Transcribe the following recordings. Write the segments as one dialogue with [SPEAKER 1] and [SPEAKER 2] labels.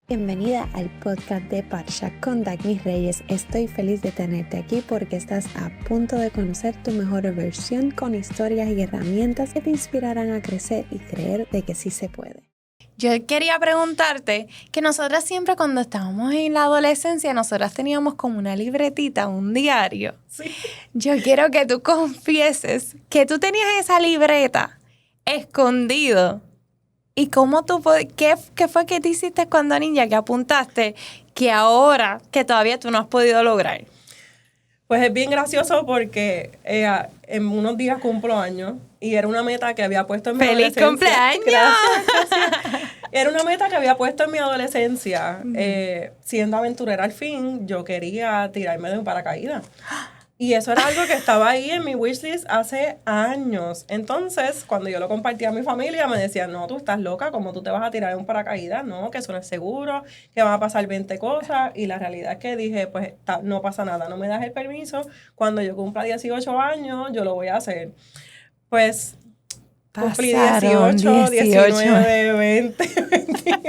[SPEAKER 1] Bienvenida al podcast de Parsha con Dagny Reyes. Estoy feliz de tenerte aquí porque estás a punto de conocer tu mejor versión con historias y herramientas que te inspirarán a crecer y creer de que sí se puede.
[SPEAKER 2] Yo quería preguntarte que nosotras siempre cuando estábamos en la adolescencia, nosotras teníamos como una libretita, un diario.
[SPEAKER 3] Sí.
[SPEAKER 2] Yo quiero que tú confieses que tú tenías esa libreta escondido. ¿Y cómo tú, qué fue que te hiciste cuando niña que apuntaste que ahora que todavía tú no has podido lograr?
[SPEAKER 3] Pues es bien gracioso porque en unos días cumplo años y era una meta que había puesto en mi
[SPEAKER 2] ¡Feliz
[SPEAKER 3] adolescencia.
[SPEAKER 2] cumpleaños!
[SPEAKER 3] Gracias. Era una meta que había puesto en mi adolescencia. Siendo aventurera al fin, yo quería tirarme de un paracaídas. Y eso era algo que estaba ahí en mi wishlist hace años. Entonces, cuando yo lo compartía a mi familia, me decían, no, tú estás loca, ¿cómo tú te vas a tirar de un paracaídas? No, que eso no es seguro, que van a pasar 20 cosas. Y la realidad es que dije, pues no pasa nada, no me das el permiso. Cuando yo cumpla 18 años, yo lo voy a hacer. Pues cumplí 18, 19, 20, 21.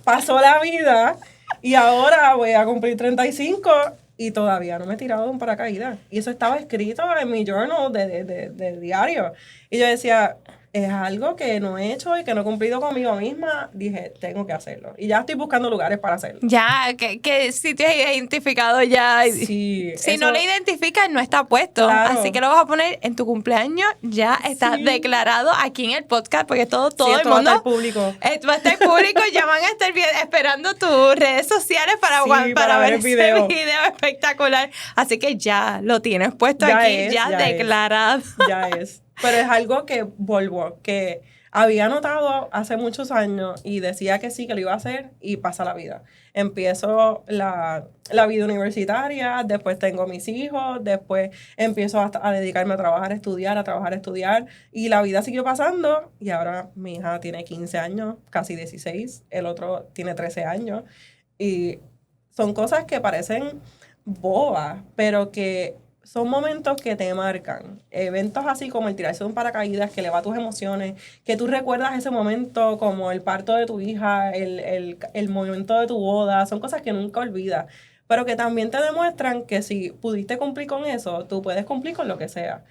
[SPEAKER 3] Pasó la vida y ahora voy a cumplir 35 y todavía no me he tirado de un paracaídas. Y eso estaba escrito en mi journal de diario. Y yo decía, es algo que no he hecho y que no he cumplido conmigo misma. Dije, tengo que hacerlo. Y ya estoy buscando lugares para hacerlo.
[SPEAKER 2] Ya, ¿qué sitio has identificado ya?
[SPEAKER 3] Sí.
[SPEAKER 2] Si no lo identificas, no está puesto.
[SPEAKER 3] Claro.
[SPEAKER 2] Así que lo vas a poner en tu cumpleaños. Ya está declarado aquí en el podcast, porque todo
[SPEAKER 3] Sí,
[SPEAKER 2] el
[SPEAKER 3] esto va a
[SPEAKER 2] mundo...
[SPEAKER 3] estar público.
[SPEAKER 2] Va a estar público. Ya van a estar esperando tus redes sociales para ver
[SPEAKER 3] el
[SPEAKER 2] ese
[SPEAKER 3] video.
[SPEAKER 2] video espectacular. Así que ya lo tienes puesto
[SPEAKER 3] Ya
[SPEAKER 2] aquí, ya declarado.
[SPEAKER 3] Ya es. Pero es algo que vuelvo, que había notado hace muchos años y decía que sí, que lo iba a hacer y pasa la vida. Empiezo la vida universitaria, después tengo mis hijos, después empiezo a dedicarme a trabajar, a estudiar y la vida siguió pasando y ahora mi hija tiene 15 años, casi 16, el otro tiene 13 años y son cosas que parecen bobas, pero que son momentos que te marcan. Eventos así como el tirarse de un paracaídas que eleva tus emociones, que tú recuerdas ese momento como el parto de tu hija, el momento de tu boda, son cosas que nunca olvidas, pero que también te demuestran que si pudiste cumplir con eso, tú puedes cumplir con lo que sea.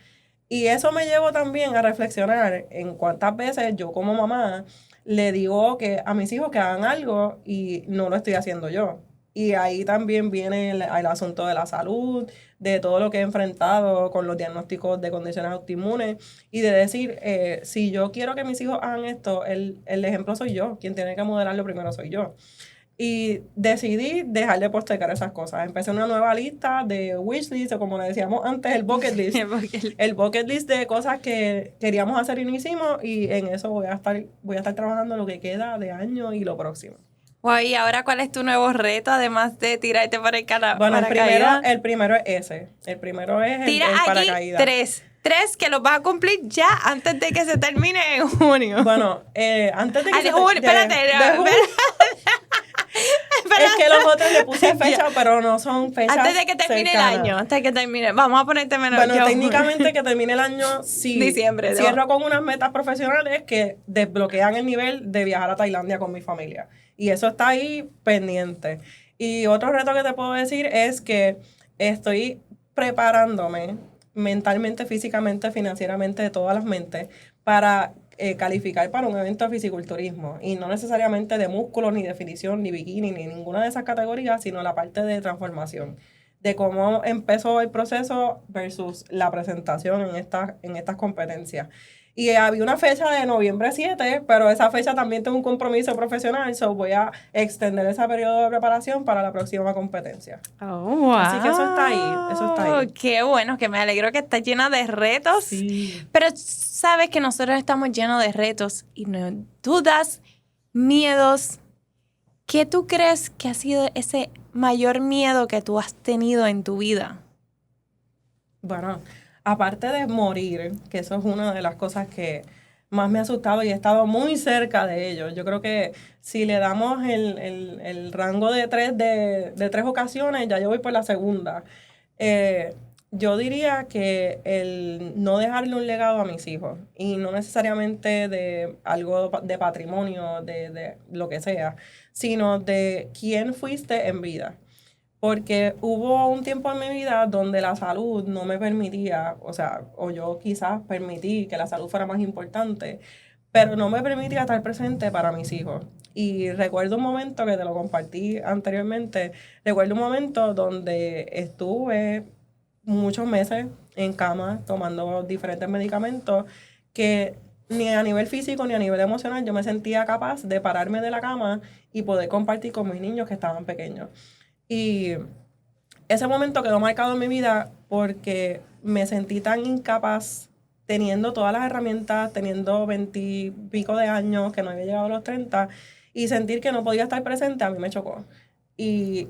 [SPEAKER 3] Y eso me llevó también a reflexionar en cuántas veces yo como mamá le digo que a mis hijos que hagan algo y no lo estoy haciendo yo. Y ahí también viene el asunto de la salud, de todo lo que he enfrentado con los diagnósticos de condiciones autoinmunes y de decir, si yo quiero que mis hijos hagan esto, el ejemplo soy yo, quien tiene que modelarlo primero soy yo. Y decidí dejar de postergar esas cosas. Empecé una nueva lista de wishlist, o como le decíamos antes, el bucket list. El bucket list de cosas que queríamos hacer y no hicimos, y en eso voy a estar trabajando lo que queda de año y lo próximo.
[SPEAKER 2] Wow, ¿y ahora cuál es tu nuevo reto, además de tirarte por el
[SPEAKER 3] Bueno,
[SPEAKER 2] paracaídas?
[SPEAKER 3] el primero es ese. El primero es el
[SPEAKER 2] Tira aquí
[SPEAKER 3] paracaídas.
[SPEAKER 2] tres que los vas a cumplir ya antes de que se termine en junio.
[SPEAKER 3] Bueno, antes de que
[SPEAKER 2] de junio, espérate.
[SPEAKER 3] Es que los otros le puse fecha, pero no son fechas
[SPEAKER 2] antes de que termine
[SPEAKER 3] cercanas.
[SPEAKER 2] el año, antes de que termine. Vamos a ponerte menos.
[SPEAKER 3] Bueno, técnicamente que termine el año, sí.
[SPEAKER 2] Diciembre.
[SPEAKER 3] Cierro con unas metas profesionales que desbloquean el nivel de viajar a Tailandia con mi familia. Y eso está ahí pendiente. Y otro reto que te puedo decir es que estoy preparándome mentalmente, físicamente, financieramente, de todas las mentes, para calificar para un evento de fisiculturismo. Y no necesariamente de músculo, ni definición, ni bikini, ni ninguna de esas categorías, sino la parte de transformación. De cómo empezó el proceso versus la presentación en estas competencias. Y había una fecha de noviembre 7, pero esa fecha también tengo un compromiso profesional, so voy a extender ese periodo de preparación para la próxima competencia.
[SPEAKER 2] Oh, wow.
[SPEAKER 3] Así que eso está ahí.
[SPEAKER 2] Qué bueno, que me alegro que estás llena de retos.
[SPEAKER 3] Sí.
[SPEAKER 2] Pero sabes que nosotros estamos llenos de retos y no dudas, miedos. ¿Qué tú crees que ha sido ese mayor miedo que tú has tenido en tu vida?
[SPEAKER 3] Bueno, aparte de morir, que eso es una de las cosas que más me ha asustado y he estado muy cerca de ello. Yo creo que si le damos el rango de tres ocasiones, ya yo voy por la segunda. Yo diría que el no dejarle un legado a mis hijos, y no necesariamente de algo de patrimonio, de lo que sea, sino de quién fuiste en vida. Porque hubo un tiempo en mi vida donde la salud no me permitía, o sea, o yo quizás permití que la salud fuera más importante, pero no me permitía estar presente para mis hijos. Y recuerdo un momento que te lo compartí anteriormente, recuerdo un momento donde estuve muchos meses en cama tomando diferentes medicamentos que ni a nivel físico ni a nivel emocional yo me sentía capaz de pararme de la cama y poder compartir con mis niños que estaban pequeños. Y ese momento quedó marcado en mi vida porque me sentí tan incapaz teniendo todas las herramientas, teniendo 20 y pico de años, que no había llegado a los 30, y sentir que no podía estar presente a mí me chocó. Y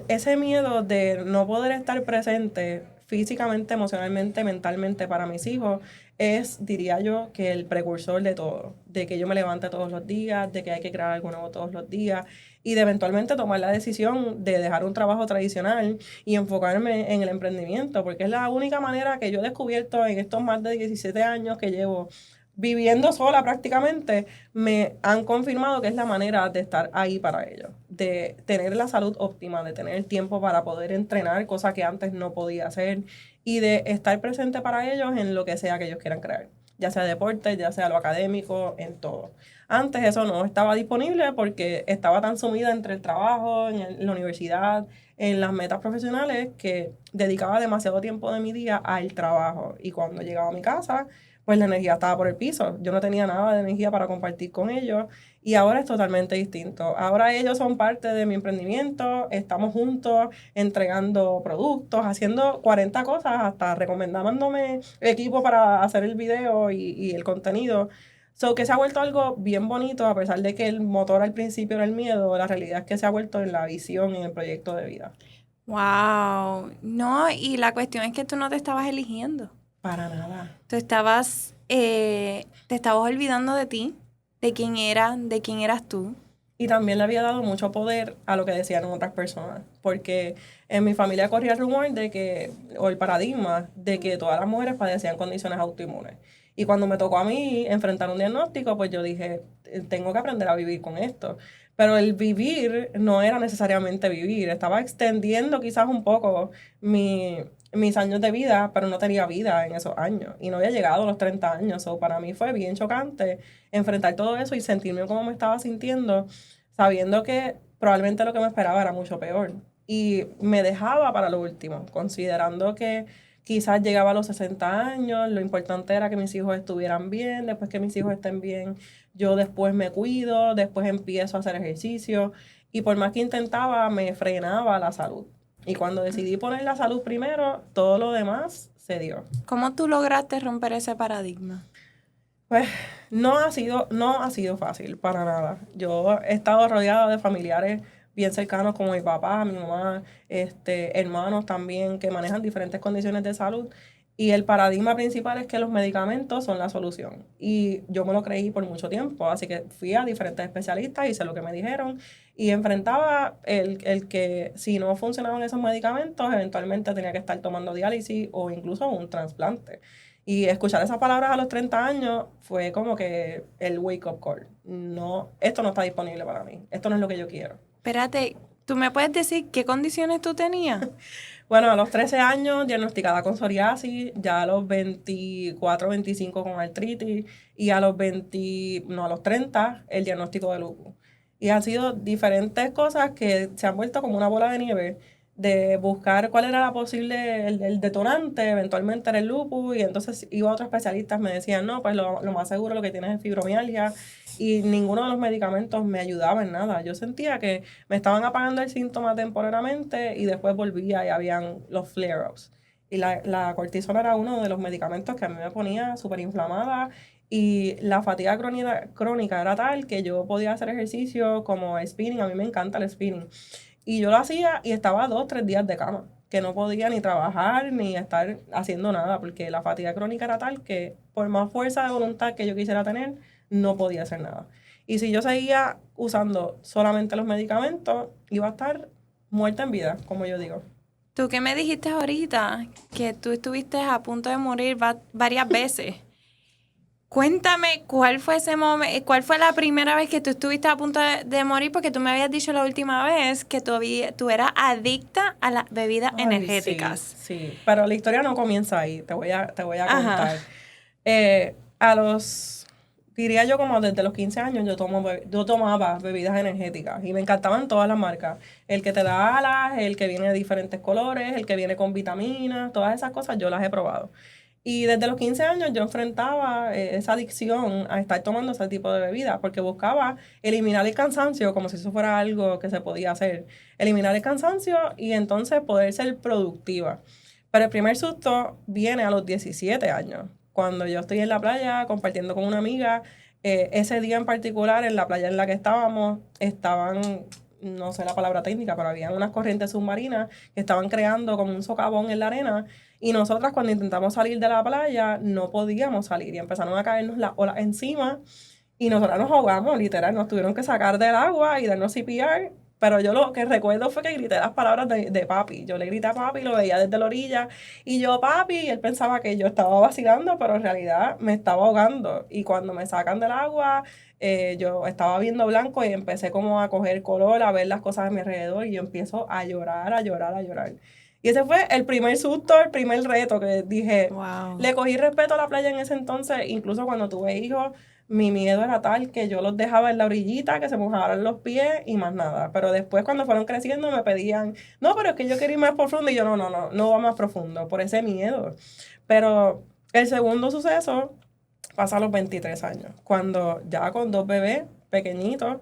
[SPEAKER 3] ese miedo de no poder estar presente físicamente, emocionalmente, mentalmente para mis hijos es, diría yo, que el precursor de todo, de que yo me levante todos los días, de que hay que crear algo nuevo todos los días y de eventualmente tomar la decisión de dejar un trabajo tradicional y enfocarme en el emprendimiento, porque es la única manera que yo he descubierto en estos más de 17 años que llevo viviendo sola prácticamente, me han confirmado que es la manera de estar ahí para ellos, de tener la salud óptima, de tener el tiempo para poder entrenar, cosa que antes no podía hacer, y de estar presente para ellos en lo que sea que ellos quieran crear, ya sea deporte, ya sea lo académico, en todo. Antes eso no estaba disponible porque estaba tan sumida entre el trabajo, la universidad, en las metas profesionales, que dedicaba demasiado tiempo de mi día al trabajo. Y cuando llegaba a mi casa, pues la energía estaba por el piso. Yo no tenía nada de energía para compartir con ellos y ahora es totalmente distinto. Ahora ellos son parte de mi emprendimiento, estamos juntos entregando productos, haciendo 40 cosas, hasta recomendándome equipo para hacer el video y el contenido. So que se ha vuelto algo bien bonito, a pesar de que el motor al principio era el miedo, la realidad es que se ha vuelto en la visión, en el proyecto de vida.
[SPEAKER 2] Wow. No, y la cuestión es que tú no te estabas eligiendo.
[SPEAKER 3] Para nada.
[SPEAKER 2] Tú te estabas olvidando de ti, de quién eras tú.
[SPEAKER 3] Y también le había dado mucho poder a lo que decían otras personas, porque en mi familia corría el rumor de que, o el paradigma, de que todas las mujeres padecían condiciones autoinmunes. Y cuando me tocó a mí enfrentar un diagnóstico, pues yo dije, tengo que aprender a vivir con esto. Pero el vivir no era necesariamente vivir, estaba extendiendo quizás un poco mis años de vida, pero no tenía vida en esos años. Y no había llegado a los 30 años. So, para mí fue bien chocante enfrentar todo eso y sentirme como me estaba sintiendo, sabiendo que probablemente lo que me esperaba era mucho peor. Y me dejaba para lo último, considerando que quizás llegaba a los 60 años, lo importante era que mis hijos estuvieran bien, después que mis hijos estén bien, yo después me cuido, después empiezo a hacer ejercicio, y por más que intentaba, me frenaba la salud. Y cuando decidí poner la salud primero, todo lo demás se dio.
[SPEAKER 2] ¿Cómo tú lograste romper ese paradigma?
[SPEAKER 3] Pues no ha sido fácil para nada. Yo he estado rodeada de familiares bien cercanos como mi papá, mi mamá, hermanos también que manejan diferentes condiciones de salud. Y el paradigma principal es que los medicamentos son la solución. Y yo me lo creí por mucho tiempo, así que fui a diferentes especialistas, hice lo que me dijeron y enfrentaba el que si no funcionaban esos medicamentos, eventualmente tenía que estar tomando diálisis o incluso un trasplante. Y escuchar esas palabras a los 30 años fue como que el wake-up call. No, esto no está disponible para mí. Esto no es lo que yo quiero.
[SPEAKER 2] Espérate, ¿tú me puedes decir qué condiciones tú tenías?
[SPEAKER 3] Bueno, a los 13 años diagnosticada con psoriasis, ya a los 24, 25 con artritis y a los 20, no, a los 30 el diagnóstico de lupus. Y han sido diferentes cosas que se han vuelto como una bola de nieve de buscar cuál era la posible, el detonante, eventualmente era el lupus, y entonces iba a otros especialistas, me decían, no, pues lo más seguro lo que tienes es fibromialgia, y ninguno de los medicamentos me ayudaba en nada. Yo sentía que me estaban apagando el síntoma temporariamente y después volvía y habían los flare-ups. Y la cortisona era uno de los medicamentos que a mí me ponía súper inflamada, y la fatiga crónica era tal que yo podía hacer ejercicio como spinning, a mí me encanta el spinning. Y yo lo hacía y estaba 2, 3 días de cama, que no podía ni trabajar ni estar haciendo nada, porque la fatiga crónica era tal que por más fuerza de voluntad que yo quisiera tener, no podía hacer nada. Y si yo seguía usando solamente los medicamentos, iba a estar muerta en vida, como yo digo.
[SPEAKER 2] Tú que me dijiste ahorita que tú estuviste a punto de morir varias veces. Cuéntame, ¿cuál fue ese momento, cuál fue la primera vez que tú estuviste a punto de morir? Porque tú me habías dicho la última vez que tú eras adicta a las bebidas energéticas.
[SPEAKER 3] Sí, pero la historia no comienza ahí, te voy a contar. Diría yo como desde los 15 años yo tomaba bebidas energéticas y me encantaban todas las marcas. El que te da alas, el que viene de diferentes colores, el que viene con vitaminas, todas esas cosas yo las he probado. Y desde los 15 años yo enfrentaba esa adicción a estar tomando ese tipo de bebidas porque buscaba eliminar el cansancio como si eso fuera algo que se podía hacer. Eliminar el cansancio y entonces poder ser productiva. Pero el primer susto viene a los 17 años, cuando yo estoy en la playa compartiendo con una amiga. Ese día en particular, en la playa en la que estaban, no sé la palabra técnica, pero habían unas corrientes submarinas que estaban creando como un socavón en la arena. Y nosotras cuando intentamos salir de la playa no podíamos salir y empezaron a caernos las olas encima y nosotras nos ahogamos, literal, nos tuvieron que sacar del agua y darnos CPR. Pero yo lo que recuerdo fue que grité las palabras de papi. Yo le grité a papi, lo veía desde la orilla. Y yo, papi, y él pensaba que yo estaba vacilando, pero en realidad me estaba ahogando. Y cuando me sacan del agua, yo estaba viendo blanco y empecé como a coger color, a ver las cosas a mi alrededor. Y yo empiezo a llorar, a llorar, a llorar. Y ese fue el primer susto, el primer reto que dije.
[SPEAKER 2] Wow.
[SPEAKER 3] Le cogí respeto a la playa en ese entonces, incluso cuando tuve hijos. Mi miedo era tal que yo los dejaba en la orillita, que se mojaran los pies y más nada. Pero después cuando fueron creciendo me pedían, no, pero es que yo quería ir más profundo. Y yo, no va más profundo, por ese miedo. Pero el segundo suceso pasa a los 23 años, cuando ya con 2 bebés pequeñitos,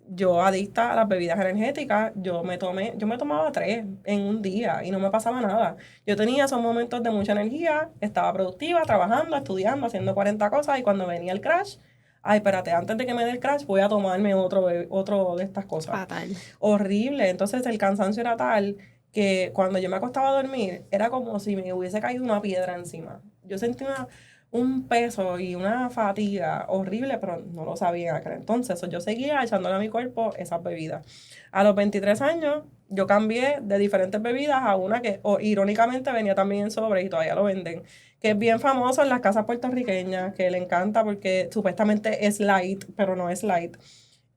[SPEAKER 3] yo adicta a las bebidas energéticas, yo me tomaba 3 en un día y no me pasaba nada. Yo tenía esos momentos de mucha energía, estaba productiva, trabajando, estudiando, haciendo 40 cosas y cuando venía el crash, ay, espérate, antes de que me dé el crash voy a tomarme otro de estas cosas.
[SPEAKER 2] Fatal.
[SPEAKER 3] Horrible. Entonces el cansancio era tal que cuando yo me acostaba a dormir era como si me hubiese caído una piedra encima. Yo sentía un peso y una fatiga horrible, pero no lo sabía en aquel entonces. Yo seguía echándole a mi cuerpo esas bebidas. A los 23 años, yo cambié de diferentes bebidas a una que irónicamente venía también en sobre y todavía lo venden, que es bien famoso en las casas puertorriqueñas, que le encanta porque supuestamente es light, pero no es light.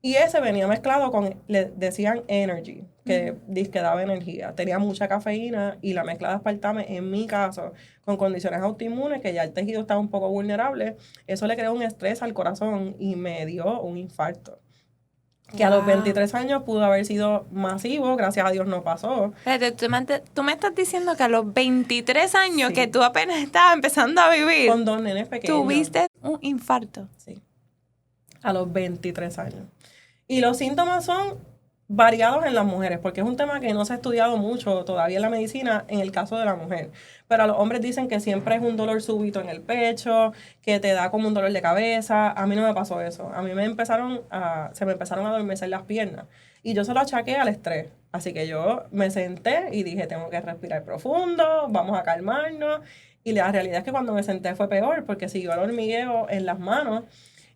[SPEAKER 3] Y ese venía mezclado con, le decían energy, que que daba energía. Tenía mucha cafeína y la mezcla de aspartame, en mi caso, con condiciones autoinmunes, que ya el tejido estaba un poco vulnerable, eso le creó un estrés al corazón y me dio un infarto. Que a los 23 años pudo haber sido masivo, gracias a Dios no pasó.
[SPEAKER 2] Espérate, tú me estás diciendo que a los 23 años
[SPEAKER 3] Sí.
[SPEAKER 2] que tú apenas estabas empezando a vivir,
[SPEAKER 3] Con 2 nenes pequeños.
[SPEAKER 2] tuviste un infarto.
[SPEAKER 3] Sí. A los 23 años. Y los síntomas son variados en las mujeres, porque es un tema que no se ha estudiado mucho todavía en la medicina en el caso de la mujer. Pero a los hombres dicen que siempre es un dolor súbito en el pecho, que te da como un dolor de cabeza. A mí no me pasó eso. A mí se me empezaron a adormecer las piernas. Y yo se lo achaqué al estrés. Así que yo me senté y dije, tengo que respirar profundo, vamos a calmarnos. Y la realidad es que cuando me senté fue peor, porque siguió el hormigueo en las manos.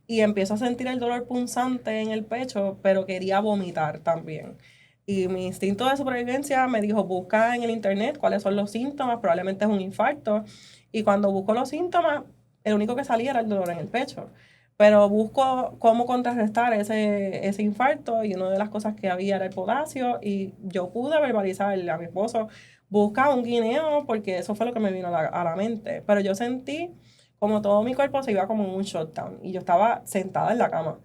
[SPEAKER 3] Y empiezo a sentir el dolor punzante en el pecho, pero quería vomitar también. Y mi instinto de supervivencia me dijo, busca en el internet cuáles son los síntomas, probablemente es un infarto. Y cuando busco los síntomas, el único que salía era el dolor en el pecho. Pero busco cómo contrarrestar ese infarto y una de las cosas que había era el potasio y yo pude verbalizarle a mi esposo, busca un guineo porque eso fue lo que me vino a la mente. Pero yo sentí como todo mi cuerpo se iba como en un shutdown y yo estaba sentada en la cama.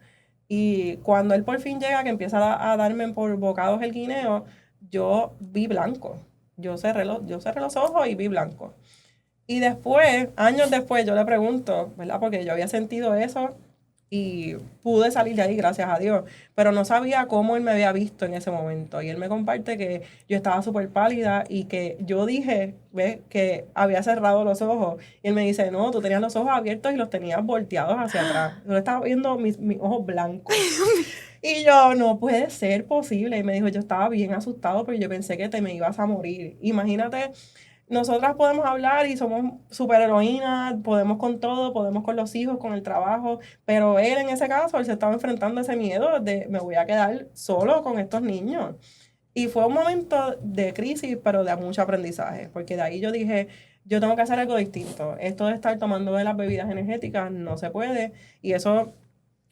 [SPEAKER 3] Y cuando él por fin llega, que empieza a darme por bocados el guineo, yo vi blanco. Yo cerré los ojos y vi blanco. Y después, años después, yo le pregunto, ¿verdad? Porque yo había sentido eso y pude salir de ahí, gracias a Dios. Pero no sabía cómo él me había visto en ese momento. Y él me comparte que yo estaba súper pálida y que yo dije, ¿ves? Que había cerrado los ojos. Y él me dice, no, tú tenías los ojos abiertos y los tenías volteados hacia atrás. Yo estaba viendo mis ojos blancos. Y yo, no puede ser posible. Y me dijo, yo estaba bien asustado porque yo pensé que te me ibas a morir. Imagínate. Nosotras podemos hablar y somos súper heroínas, podemos con todo, podemos con los hijos, con el trabajo, pero él en ese caso, él se estaba enfrentando a ese miedo de me voy a quedar solo con estos niños. Y fue un momento de crisis, pero de mucho aprendizaje, porque de ahí yo dije, yo tengo que hacer algo distinto. Esto de estar tomando de las bebidas energéticas no se puede. Y eso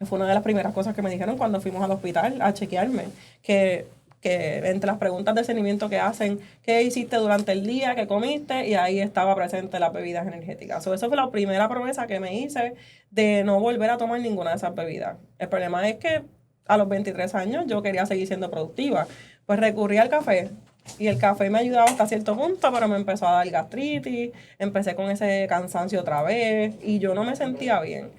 [SPEAKER 3] fue una de las primeras cosas que me dijeron cuando fuimos al hospital a chequearme. Que entre las preguntas de seguimiento que hacen, ¿qué hiciste durante el día? ¿Qué comiste? Y ahí estaba presente las bebidas energéticas. Eso fue la primera promesa que me hice de no volver a tomar ninguna de esas bebidas. El problema es que a los 23 años yo quería seguir siendo productiva. Pues recurrí al café. Y el café me ayudaba hasta cierto punto, pero me empezó a dar gastritis, empecé con ese cansancio otra vez y yo no me sentía bien.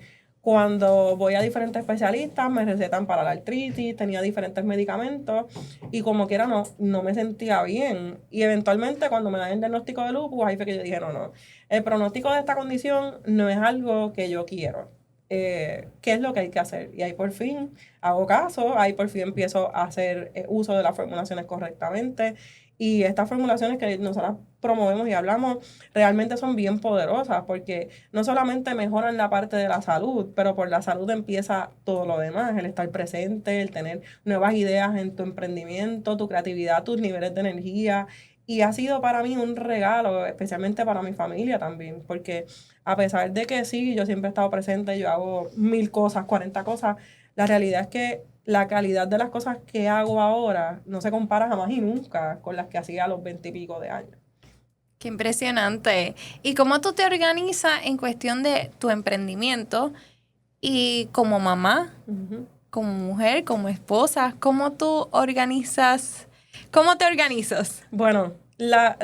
[SPEAKER 3] Cuando voy a diferentes especialistas, me recetan para la artritis, tenía diferentes medicamentos y como quiera no me sentía bien. Y eventualmente cuando me dan el diagnóstico de lupus, ahí fue que yo dije, no, el pronóstico de esta condición no es algo que yo quiero. ¿Qué es lo que hay que hacer? Y ahí por fin hago caso, ahí por fin empiezo a hacer uso de las formulaciones correctamente. Y estas formulaciones que nosotros promovemos y hablamos realmente son bien poderosas porque no solamente mejoran la parte de la salud, pero por la salud empieza todo lo demás, el estar presente, el tener nuevas ideas en tu emprendimiento, tu creatividad, tus niveles de energía. Y ha sido para mí un regalo, especialmente para mi familia también, porque a pesar de que sí, yo siempre he estado presente, yo hago 1000 cosas, 40 cosas, la realidad es que la calidad de las cosas que hago ahora no se compara jamás y nunca con las que hacía a los 20 y pico de años.
[SPEAKER 2] Qué impresionante. ¿Y cómo tú te organizas en cuestión de tu emprendimiento y como mamá, como mujer, como esposa? ¿Cómo tú organizas? ¿Cómo te organizas?
[SPEAKER 3] Bueno, la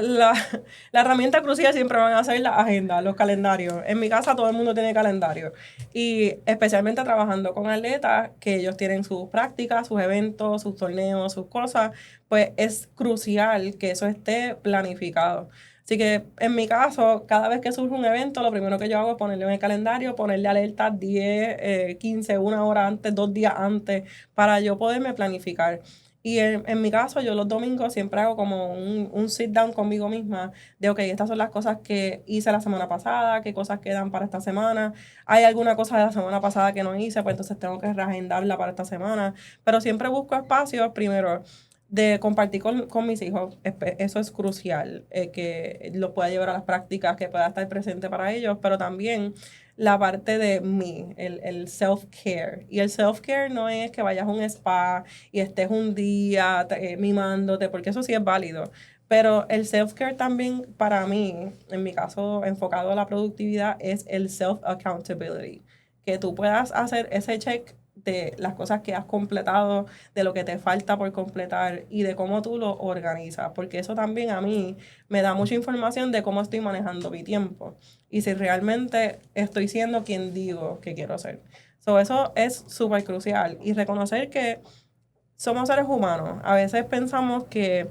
[SPEAKER 3] herramienta crucial siempre van a ser la agenda, los calendarios. En mi casa todo el mundo tiene calendario. Y especialmente trabajando con atletas, que ellos tienen sus prácticas, sus eventos, sus torneos, sus cosas, pues es crucial que eso esté planificado. Así que en mi caso, cada vez que surge un evento, lo primero que yo hago es ponerle en el calendario, ponerle alerta 10, 15, una hora antes, 2 días antes, para yo poderme planificar. Y en mi caso, yo los domingos siempre hago como un sit down conmigo misma de, ok, estas son las cosas que hice la semana pasada, qué cosas quedan para esta semana. Hay alguna cosa de la semana pasada que no hice, pues entonces tengo que reagendarla para esta semana. Pero siempre busco espacios, primero, de compartir con mis hijos. Eso es crucial, que los pueda llevar a las prácticas, que pueda estar presente para ellos, pero también la parte de mí, el self-care. Y el self-care no es que vayas a un spa y estés un día mimándote, porque eso sí es válido. Pero el self-care también para mí, en mi caso enfocado a la productividad, es el self-accountability. Que tú puedas hacer ese check de las cosas que has completado, de lo que te falta por completar y de cómo tú lo organizas, porque eso también a mí me da mucha información de cómo estoy manejando mi tiempo y si realmente estoy siendo quien digo que quiero ser. Eso es súper crucial y reconocer que somos seres humanos. A veces pensamos que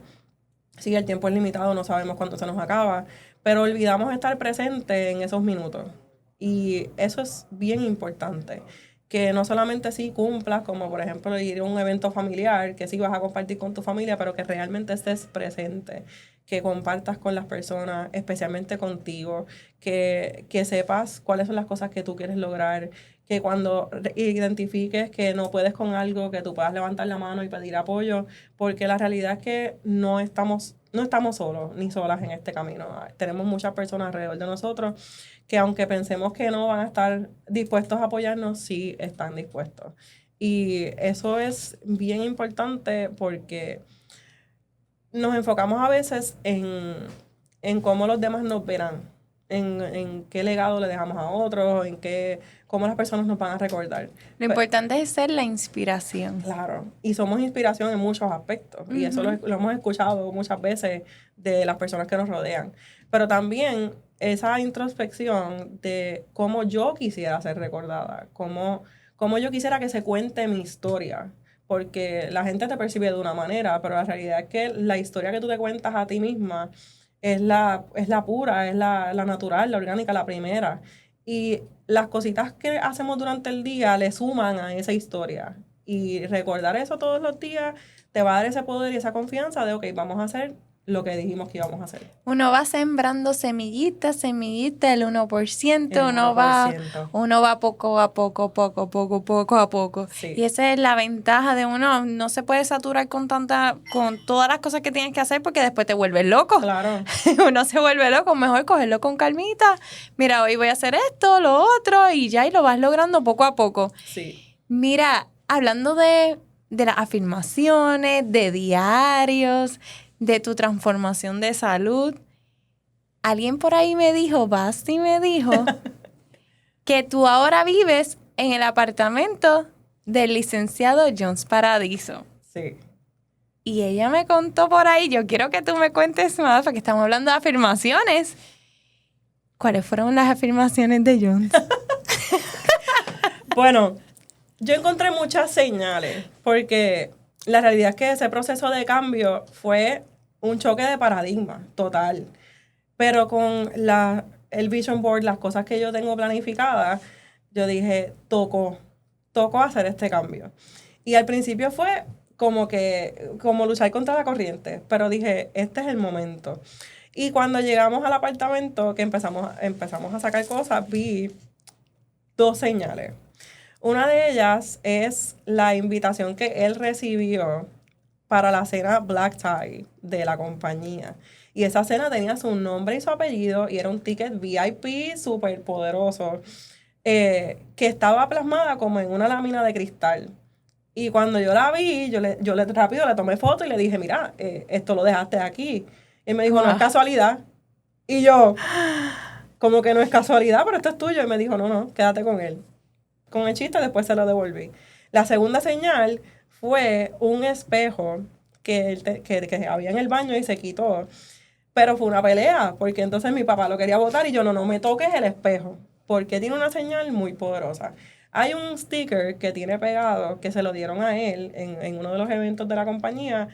[SPEAKER 3] si el tiempo es limitado, no sabemos cuánto se nos acaba, pero olvidamos estar presente en esos minutos y eso es bien importante. Que no solamente sí cumplas, como por ejemplo ir a un evento familiar, que sí vas a compartir con tu familia, pero que realmente estés presente, que compartas con las personas, especialmente contigo, que sepas cuáles son las cosas que tú quieres lograr, que cuando identifiques que no puedes con algo, que tú puedas levantar la mano y pedir apoyo, porque la realidad es que no estamos solos ni solas en este camino. Tenemos muchas personas alrededor de nosotros que aunque pensemos que no van a estar dispuestos a apoyarnos, sí están dispuestos. Y eso es bien importante porque nos enfocamos a veces en cómo los demás nos verán, en qué legado le dejamos a otros, cómo las personas nos van a recordar.
[SPEAKER 2] Lo importante es ser la inspiración.
[SPEAKER 3] Claro, y somos inspiración en muchos aspectos, y eso lo hemos escuchado muchas veces de las personas que nos rodean. Pero también esa introspección de cómo yo quisiera ser recordada, cómo yo quisiera que se cuente mi historia, porque la gente te percibe de una manera, pero la realidad es que la historia que tú te cuentas a ti misma es la pura, es la natural, la orgánica, la primera. Y las cositas que hacemos durante el día le suman a esa historia. Y recordar eso todos los días te va a dar ese poder y esa confianza de, ok, vamos a hacer lo que dijimos que íbamos a hacer.
[SPEAKER 2] Uno va sembrando semillitas, el 1%,
[SPEAKER 3] El
[SPEAKER 2] uno va
[SPEAKER 3] 1%.
[SPEAKER 2] poco a poco a poco.
[SPEAKER 3] Sí.
[SPEAKER 2] Y esa es la ventaja de uno, no se puede saturar con todas las cosas que tienes que hacer porque después te vuelves loco.
[SPEAKER 3] Claro.
[SPEAKER 2] Uno se vuelve loco, mejor cogerlo con calmita. Mira, hoy voy a hacer esto, lo otro, y ya, y lo vas logrando poco a poco.
[SPEAKER 3] Sí.
[SPEAKER 2] Mira, hablando de las afirmaciones, de diarios, de tu transformación de salud, alguien por ahí me dijo, Basti me dijo, que tú ahora vives en el apartamento del licenciado Jones Paradiso.
[SPEAKER 3] Sí.
[SPEAKER 2] Y ella me contó por ahí, yo quiero que tú me cuentes más, porque estamos hablando de afirmaciones. ¿Cuáles fueron las afirmaciones de Jones?
[SPEAKER 3] Bueno, yo encontré muchas señales, porque la realidad es que ese proceso de cambio fue un choque de paradigma total. Pero con el Vision Board, las cosas que yo tengo planificadas, yo dije, tocó hacer este cambio. Y al principio fue como luchar contra la corriente, pero dije, este es el momento. Y cuando llegamos al apartamento, que empezamos a sacar cosas, vi 2 señales. Una de ellas es la invitación que él recibió para la cena Black Tie de la compañía. Y esa cena tenía su nombre y su apellido y era un ticket VIP súper poderoso que estaba plasmada como en una lámina de cristal. Y cuando yo la vi, yo rápido le tomé foto y le dije, mira, esto lo dejaste aquí. Y me dijo, no es casualidad. Y yo, como que no es casualidad, pero esto es tuyo. Y me dijo, no, quédate con él. Con el chiste, después se lo devolví. La segunda señal fue un espejo que había en el baño y se quitó. Pero fue una pelea, porque entonces mi papá lo quería botar y yo, no me toques el espejo, porque tiene una señal muy poderosa. Hay un sticker que tiene pegado, que se lo dieron a él en uno de los eventos de la compañía,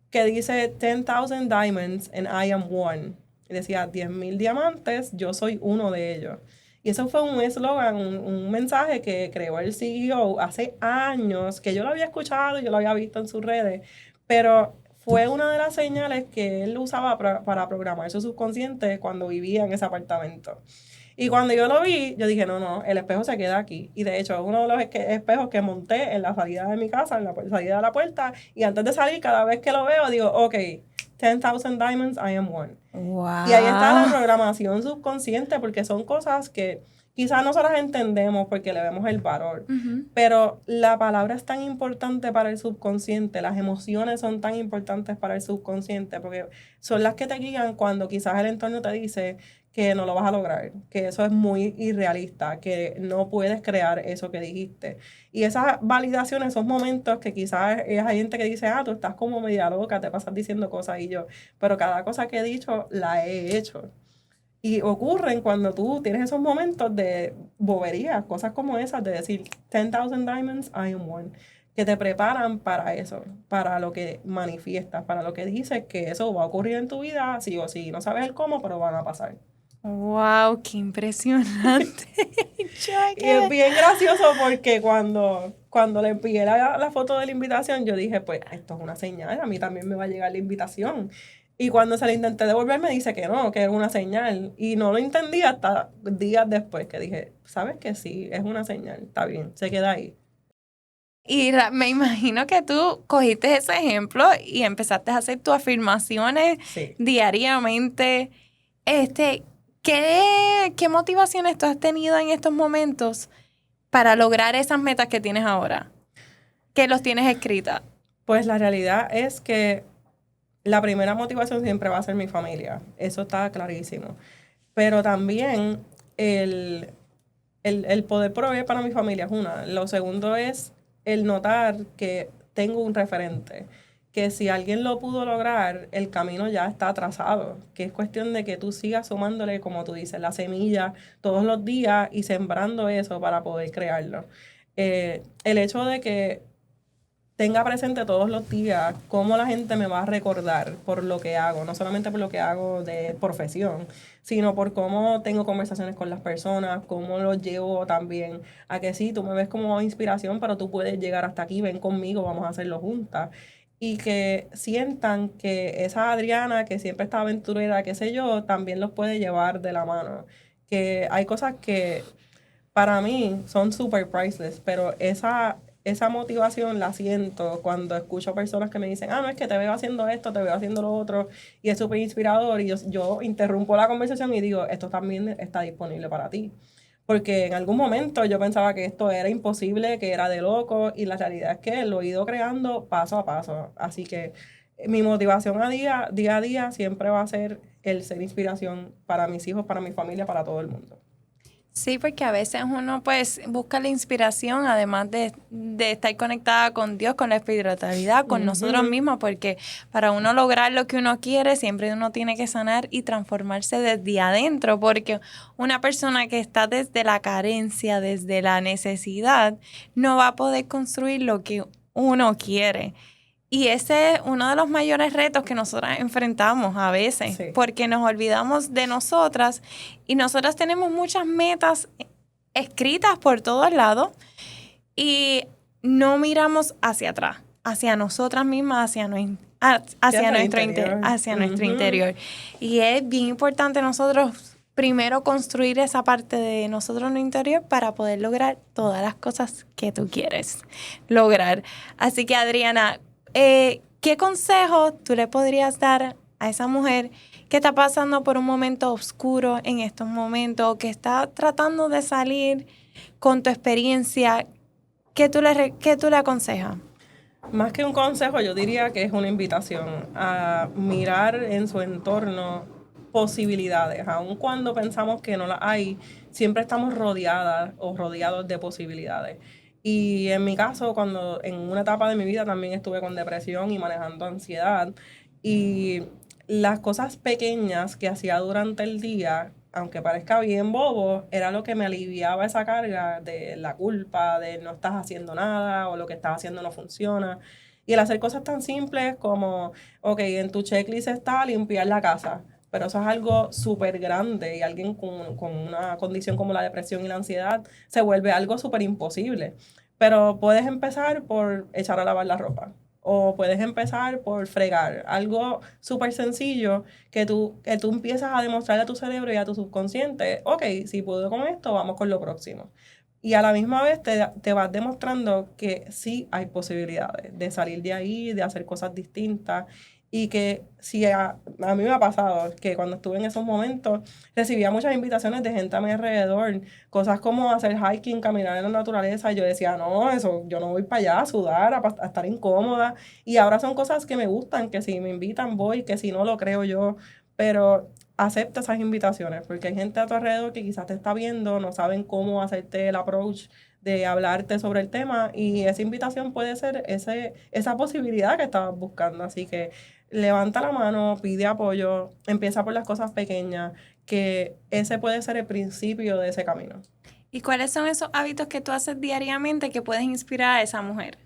[SPEAKER 3] que dice 10,000 diamonds and I am one. Y decía 10,000 diamantes, yo soy uno de ellos. Y eso fue un eslogan, un mensaje que creó el CEO hace años, que yo lo había escuchado, yo lo había visto en sus redes, pero fue una de las señales que él usaba para programar su subconsciente cuando vivía en ese apartamento. Y cuando yo lo vi, yo dije, no, el espejo se queda aquí. Y de hecho, es uno de los espejos que monté en la salida de mi casa, en la salida de la puerta. Y antes de salir, cada vez que lo veo, digo, ok, 10,000 diamonds, I am one.
[SPEAKER 2] Wow.
[SPEAKER 3] Y ahí está la programación subconsciente, porque son cosas que quizás nosotros entendemos porque le vemos el valor.
[SPEAKER 2] Uh-huh.
[SPEAKER 3] Pero la palabra es tan importante para el subconsciente, las emociones son tan importantes para el subconsciente, porque son las que te guían cuando quizás el entorno te dice que no lo vas a lograr, que eso es muy irrealista, que no puedes crear eso que dijiste. Y esas validaciones, esos momentos que quizás hay gente que dice, tú estás como media loca, te pasas diciendo cosas y yo, pero cada cosa que he dicho, la he hecho. Y ocurren cuando tú tienes esos momentos de boberías, cosas como esas, de decir 10,000 diamonds, I am one, que te preparan para eso, para lo que manifiestas, para lo que dices, que eso va a ocurrir en tu vida, sí o sí. No sabes el cómo, pero van a pasar.
[SPEAKER 2] ¡Wow! ¡Qué impresionante!
[SPEAKER 3] Y es bien gracioso porque cuando le envié la foto de la invitación, yo dije, pues esto es una señal, a mí también me va a llegar la invitación. Y cuando se la intenté devolver, me dice que no, que era una señal. Y no lo entendí hasta días después, que dije, ¿sabes que sí? Es una señal, está bien, se queda ahí.
[SPEAKER 2] Y me imagino que tú cogiste ese ejemplo y empezaste a hacer tus afirmaciones diariamente. ¿Qué motivaciones tú has tenido en estos momentos para lograr esas metas que tienes ahora? Que los tienes escritas.
[SPEAKER 3] Pues la realidad es que la primera motivación siempre va a ser mi familia. Eso está clarísimo. Pero también el poder proveer para mi familia es una. Lo segundo es el notar que tengo un referente. Que si alguien lo pudo lograr, el camino ya está trazado. Que es cuestión de que tú sigas sumándole, como tú dices, la semilla todos los días y sembrando eso para poder crearlo. El hecho de que tenga presente todos los días cómo la gente me va a recordar por lo que hago, no solamente por lo que hago de profesión, sino por cómo tengo conversaciones con las personas, cómo los llevo también a que sí, tú me ves como inspiración, pero tú puedes llegar hasta aquí, ven conmigo, vamos a hacerlo juntas. y que sientan que esa Adriana que siempre está aventurera, qué sé yo, también los puede llevar de la mano. Que hay cosas que para mí son super priceless, pero esa motivación la siento cuando escucho personas que me dicen, no, es que te veo haciendo esto, te veo haciendo lo otro, y es súper inspirador, y yo interrumpo la conversación y digo, esto también está disponible para ti. Porque en algún momento yo pensaba que esto era imposible, que era de loco, y la realidad es que lo he ido creando paso a paso. Así que mi motivación día a día siempre va a ser el ser inspiración para mis hijos, para mi familia, para todo el mundo.
[SPEAKER 2] Sí, porque a veces uno pues busca la inspiración, además de estar conectada con Dios, con la espiritualidad, con nosotros mismos, porque para uno lograr lo que uno quiere, siempre uno tiene que sanar y transformarse desde adentro, porque una persona que está desde la carencia, desde la necesidad, no va a poder construir lo que uno quiere. Y ese es uno de los mayores retos que nosotras enfrentamos a veces,
[SPEAKER 3] Sí.
[SPEAKER 2] porque nos olvidamos de nosotras y nosotras tenemos muchas metas escritas por todos lados y no miramos hacia atrás, hacia nosotras mismas, hacia nuestro interior. Y es bien importante nosotros primero construir esa parte de nosotros en el interior para poder lograr todas las cosas que tú quieres lograr. Así que, Adriana, ¿qué consejo tú le podrías dar a esa mujer que está pasando por un momento oscuro en estos momentos, que está tratando de salir con tu experiencia? ¿Qué tú le aconsejas?
[SPEAKER 3] Más que un consejo, yo diría que es una invitación a mirar en su entorno posibilidades. Aun cuando pensamos que no las hay, siempre estamos rodeadas o rodeados de posibilidades. Y en mi caso, cuando en una etapa de mi vida también estuve con depresión y manejando ansiedad, y las cosas pequeñas que hacía durante el día, aunque parezca bien bobo, era lo que me aliviaba esa carga de la culpa, de no estás haciendo nada o lo que estás haciendo no funciona. Y el hacer cosas tan simples como, ok, en tu checklist está limpiar la casa, pero eso es algo súper grande y alguien con una condición como la depresión y la ansiedad se vuelve algo súper imposible. Pero puedes empezar por echar a lavar la ropa o puedes empezar por fregar, algo súper sencillo que tú empiezas a demostrarle a tu cerebro y a tu subconsciente, ok, si puedo con esto, vamos con lo próximo. Y a la misma vez te vas demostrando que sí hay posibilidades de salir de ahí, de hacer cosas distintas. Y que si a mí me ha pasado que cuando estuve en esos momentos recibía muchas invitaciones de gente a mi alrededor, cosas como hacer hiking, caminar en la naturaleza. Y yo decía, no, eso, yo no voy para allá a sudar, a estar incómoda. Y ahora son cosas que me gustan, que si me invitan voy, que si no lo creo yo. Pero acepta esas invitaciones, porque hay gente a tu alrededor que quizás te está viendo, no saben cómo hacerte el approach de hablarte sobre el tema y esa invitación puede ser esa posibilidad que estabas buscando. Así que levanta la mano, pide apoyo, empieza por las cosas pequeñas, que ese puede ser el principio de ese camino.
[SPEAKER 2] ¿Y cuáles son esos hábitos que tú haces diariamente que puedes inspirar a esa mujer?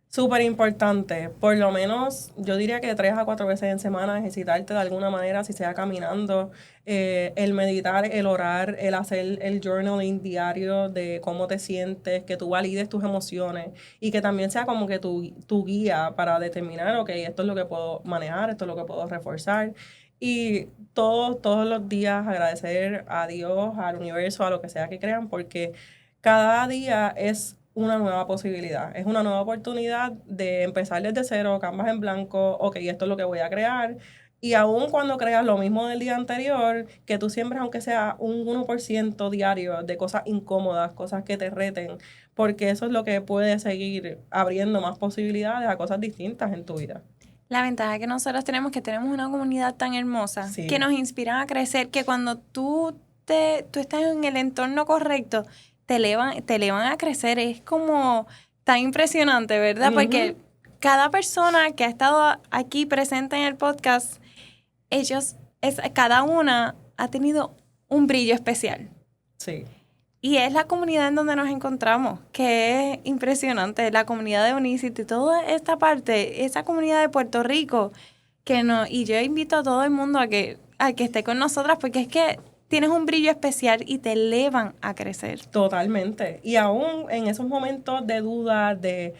[SPEAKER 3] Súper importante, por lo menos yo diría que 3 a 4 veces en semana ejercitarte de alguna manera, si sea caminando, el meditar, el orar, el hacer el journaling diario de cómo te sientes, que tú valides tus emociones y que también sea como que tu guía para determinar, ok, esto es lo que puedo manejar, esto es lo que puedo reforzar. Y todos los días agradecer a Dios, al universo, a lo que sea que crean, porque cada día es una nueva posibilidad, es una nueva oportunidad de empezar desde cero, canvas en blanco, ok, esto es lo que voy a crear. Y aun cuando creas lo mismo del día anterior, que tú siembres aunque sea un 1% diario de cosas incómodas, cosas que te reten, porque eso es lo que puede seguir abriendo más posibilidades a cosas distintas en tu vida.
[SPEAKER 2] La ventaja que nosotros tenemos es que tenemos una comunidad tan hermosa
[SPEAKER 3] Sí.
[SPEAKER 2] que nos inspiran a crecer, que cuando tú estás en el entorno correcto, te elevan a crecer. Es como tan impresionante, ¿verdad? Porque cada persona que ha estado aquí presente en el podcast, cada una ha tenido un brillo especial.
[SPEAKER 3] Sí.
[SPEAKER 2] Y es la comunidad en donde nos encontramos, que es impresionante, la comunidad de Unicity, toda esta parte, esa comunidad de Puerto Rico, y yo invito a todo el mundo a que esté con nosotras, porque es que tienes un brillo especial y te elevan a crecer.
[SPEAKER 3] Totalmente. Y aún en esos momentos de duda, de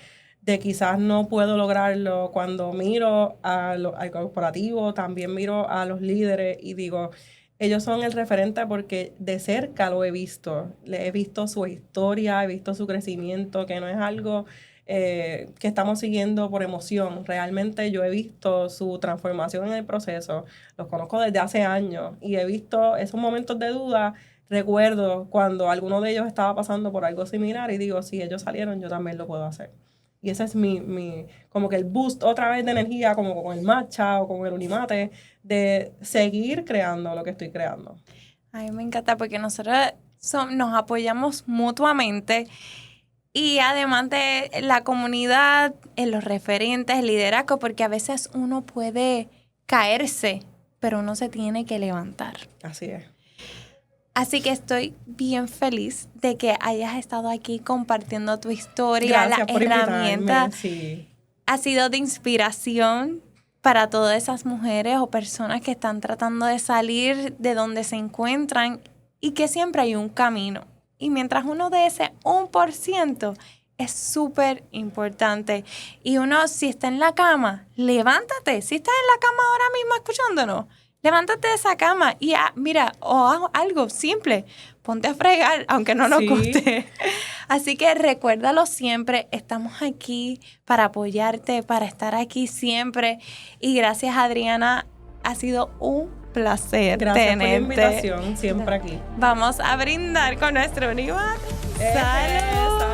[SPEAKER 3] de quizás no puedo lograrlo. Cuando miro al corporativo, también miro a los líderes y digo, ellos son el referente porque de cerca lo he visto. He visto su historia, he visto su crecimiento, que no es algo que estamos siguiendo por emoción. Realmente yo he visto su transformación en el proceso. Los conozco desde hace años y he visto esos momentos de duda. Recuerdo cuando alguno de ellos estaba pasando por algo similar y digo, si ellos salieron, yo también lo puedo hacer. Y ese es como que el boost otra vez de energía, como con el matcha o con el unimate, de seguir creando lo que estoy creando.
[SPEAKER 2] A mí me encanta porque nosotros nos apoyamos mutuamente y además de la comunidad, en los referentes, el liderazgo, porque a veces uno puede caerse, pero uno se tiene que levantar.
[SPEAKER 3] Así es.
[SPEAKER 2] Así que estoy bien feliz de que hayas estado aquí compartiendo tu historia.
[SPEAKER 3] Gracias por
[SPEAKER 2] herramienta
[SPEAKER 3] sí.
[SPEAKER 2] ha sido de inspiración para todas esas mujeres o personas que están tratando de salir de donde se encuentran y que siempre hay un camino. Y mientras uno de ese 1% es súper importante. Y uno, si está en la cama, levántate. Si estás en la cama ahora mismo escuchándonos, levántate de esa cama y mira, o haz algo simple, ponte a fregar, aunque no nos guste. Así que recuérdalo siempre, estamos aquí para apoyarte, para estar aquí siempre. Y gracias, Adriana, ha sido un placer
[SPEAKER 3] tenerte. Gracias por la invitación, siempre aquí.
[SPEAKER 2] Vamos a brindar con nuestro unimate. ¡Salud!